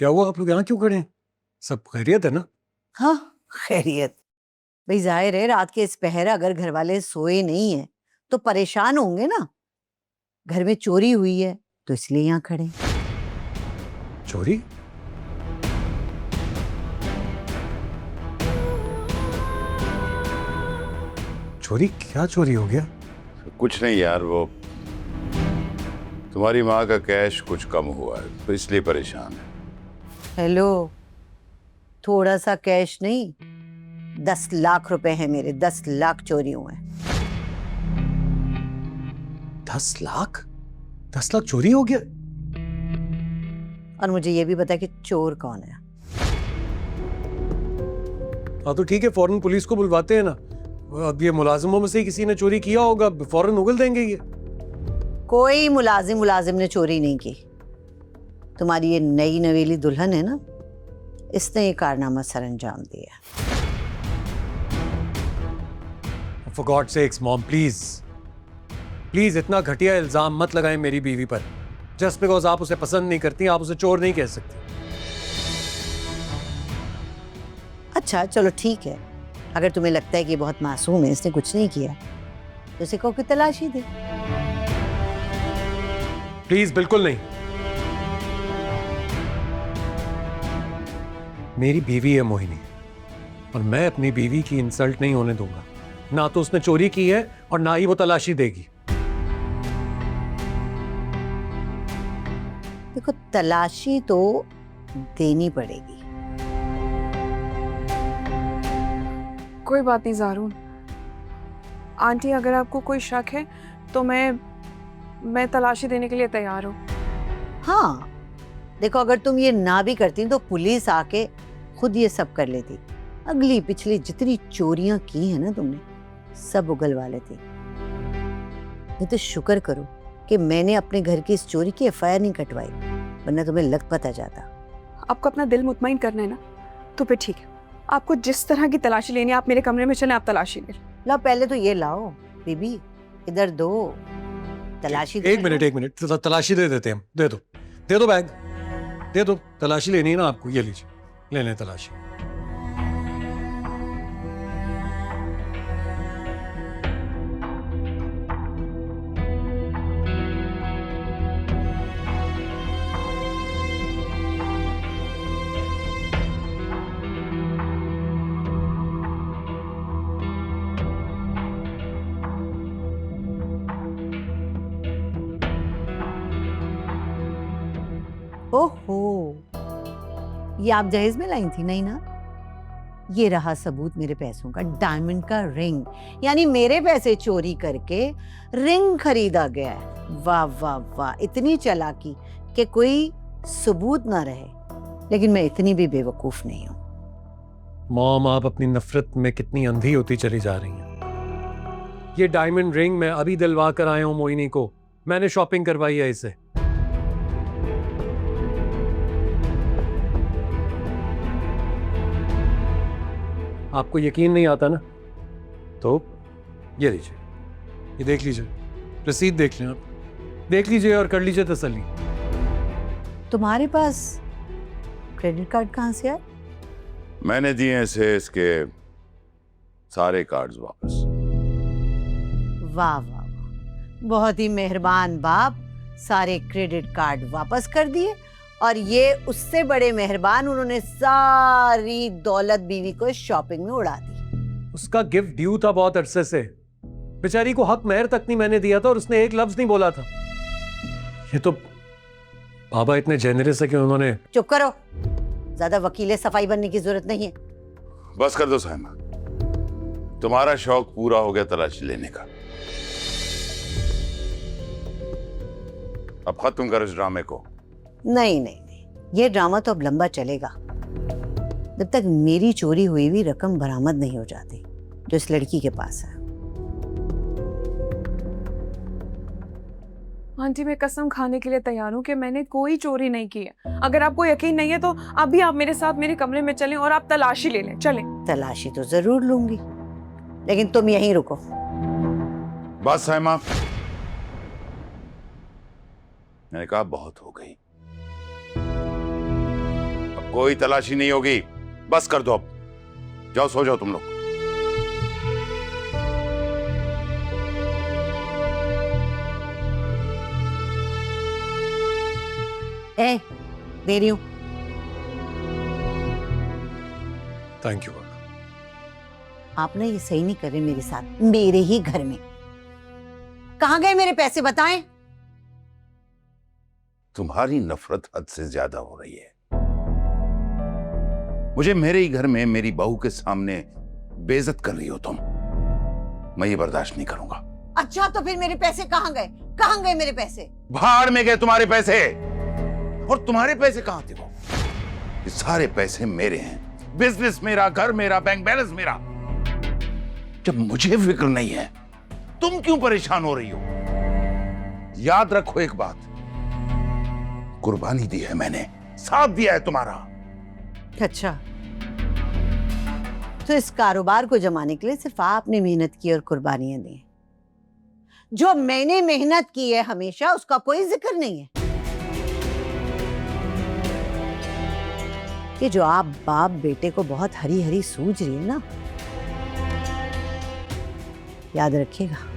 क्या हुआ, आप लोग यहाँ क्यों खड़े हैं? सब खैरियत है ना? हाँ, खैरियत। भाई जाहिर है रात के इस पहर अगर घर वाले सोए नहीं है तो परेशान होंगे ना। घर में चोरी हुई है तो इसलिए यहाँ खड़े हैं। चोरी? चोरी? क्या चोरी हो गया? कुछ नहीं यार, वो तुम्हारी माँ का कैश कुछ कम हुआ है तो इसलिए परेशान है। हेलो, थोड़ा सा कैश नहीं, 10 लाख रुपए हैं मेरे, 10 लाख चोरी हुए हैं। 10 लाख? 10 लाख चोरी हो गया? और मुझे ये भी पता है कि चोर कौन है। हाँ तो ठीक है, फौरन पुलिस को बुलवाते हैं ना। अब ये मुलाजिमों में से किसी ने चोरी किया होगा, फौरन उगल देंगे ये। कोई मुलाजिम ने चोरी नहीं की। तुम्हारी ये नई नवेली दुल्हन है ना, इसने ये कारनामा सर अंजाम दिया। For God's sakes, mom please please इतना घटिया इल्जाम मत लगाएं मेरी बीवी पर। जस्ट बिकॉज आप उसे पसंद नहीं करती, आप उसे चोर नहीं कह सकती। अच्छा चलो ठीक है, अगर तुम्हें लगता है कि ये बहुत मासूम है, इसने कुछ नहीं किया, तो उसे कहो कि तलाशी दे। प्लीज बिल्कुल नहीं। मेरी बीवी है मोहिनी, और मैं अपनी बीवी की इंसल्ट नहीं होने दूंगा। ना तो उसने चोरी की है और ना ही वो तलाशी देगी। देखो, तलाशी तो देनी पड़ेगी। कोई बात नहीं ज़ारून आंटी, अगर आपको कोई शक है तो मैं तलाशी देने के लिए तैयार हूँ। हाँ देखो, अगर तुम ये ना भी करती तो पुलिस आके खुद ये सब कर लेती। अगली पिछली जितनी चोरियां की है ना तुमने, सब उगलवा लेती। ये तो शुक्र करो कि मैंने अपने घर की इस चोरी की एफआईआर नहीं कटवाई, वरना तुम्हें लग पता जाता। आपको अपना दिल मुतमईन करना है ना, तो फिर ठीक है, आपको जिस तरह की तलाशी लेनी है आप मेरे कमरे में चलें, आप तलाशी ले लो। पहले तो ये लाओ बीबी, इधर दो तलाशी। एक मिनट, तलाशी दे देते हैं हम। दे दो बैग, दे दो। तलाशी लेनी है ना आपको, ये लीजिए, ले लें तलाशी। ओहो, ये आप जहेज में लाई थी नहीं ना? ये रहा सबूत मेरे पैसों का, डायमंड का रिंग। यानी मेरे पैसे चोरी करके रिंग खरीदा गया है। वाह वाह वाह, इतनी चालाकी कि कोई सबूत ना रहे। लेकिन मैं इतनी भी बेवकूफ नहीं हूं। मॉम, आप अपनी नफरत में कितनी अंधी होती चली जा रही हैं। ये डायमंड रिंग मैं अभी दिलवा कर आया हूं मोहिनी को। मैंने शॉपिंग करवाई है इसे। आपको यकीन नहीं आता ना, तो ये लीजिए, ये देख लीजिए, रसीद देख लें आप, देख लीजिए और कर लीजिए तसल्ली। तुम्हारे पास क्रेडिट कार्ड कहां से आए? मैंने दिए हैं इसे इसके सारे कार्ड्स वापस। वाह वाह वाह, बहुत ही मेहरबान बाप, सारे क्रेडिट कार्ड वापस कर दिए। और ये उससे बड़े मेहरबान, उन्होंने सारी दौलत बीवी को शॉपिंग में उड़ा दी। उसका गिफ्ट ड्यू था बहुत अरसे से। बेचारी को हक महर तक नहीं मैंने दिया था और उसने एक लफ्ज नहीं बोला था। ये तो बाबा इतने जेनरस है कि उन्होंने। चुप करो, ज्यादा वकीले सफाई बनने की जरूरत नहीं है। बस कर दो साइमा, तुम्हारा शौक पूरा हो गया तलाशी लेने का। अब खत्म करो इस ड्रामे को। नहीं, ये ड्रामा तो अब लंबा चलेगा, जब तक मेरी चोरी हुई हुई रकम बरामद नहीं हो जाती जो इस लड़की के पास है। आंटी, मैं कसम खाने के लिए तैयार हूँ कि मैंने कोई चोरी नहीं की है। अगर आपको यकीन नहीं है तो अभी आप मेरे साथ मेरे कमरे में चलें और आप तलाशी ले लें। चलें। तलाशी तो जरूर लूंगी, लेकिन तुम यहीं रुको। बस साइमा, मैंने कहा बहुत हो गई। कोई तलाशी नहीं होगी, बस कर दो अब। जाओ सो जाओ तुम लोग। ए, दे रही हूं। Thank you. आप ना ये सही नहीं कर रहे मेरे साथ, मेरे ही घर में। कहां गए मेरे पैसे बताएं? तुम्हारी नफरत हद से ज्यादा हो रही है। मुझे मेरे ही घर में मेरी बहू के सामने बेइज्जत कर रही हो तुम। मैं ये बर्दाश्त नहीं करूंगा। अच्छा तो फिर मेरे पैसे कहां गए? कहां गए मेरे पैसे? भाड़ में गए तुम्हारे पैसे। और तुम्हारे पैसे कहां थे वो? ये सारे पैसे मेरे हैं। बिजनेस मेरा, घर मेरा, बैंक बैलेंस मेरा। जब मुझे फिक्र नहीं है, तुम क्यों परेशान हो रही हो? याद रखो एक बात, कुर्बानी दी है मैंने, साथ दिया है तुम्हारा। अच्छा तो इस कारोबार को जमाने के लिए सिर्फ आपने मेहनत की और कुर्बानियां दी। जो मैंने मेहनत की है हमेशा, उसका कोई जिक्र नहीं है। कि जो आप बाप बेटे को बहुत हरी हरी सूझ रही है ना, याद रखिएगा।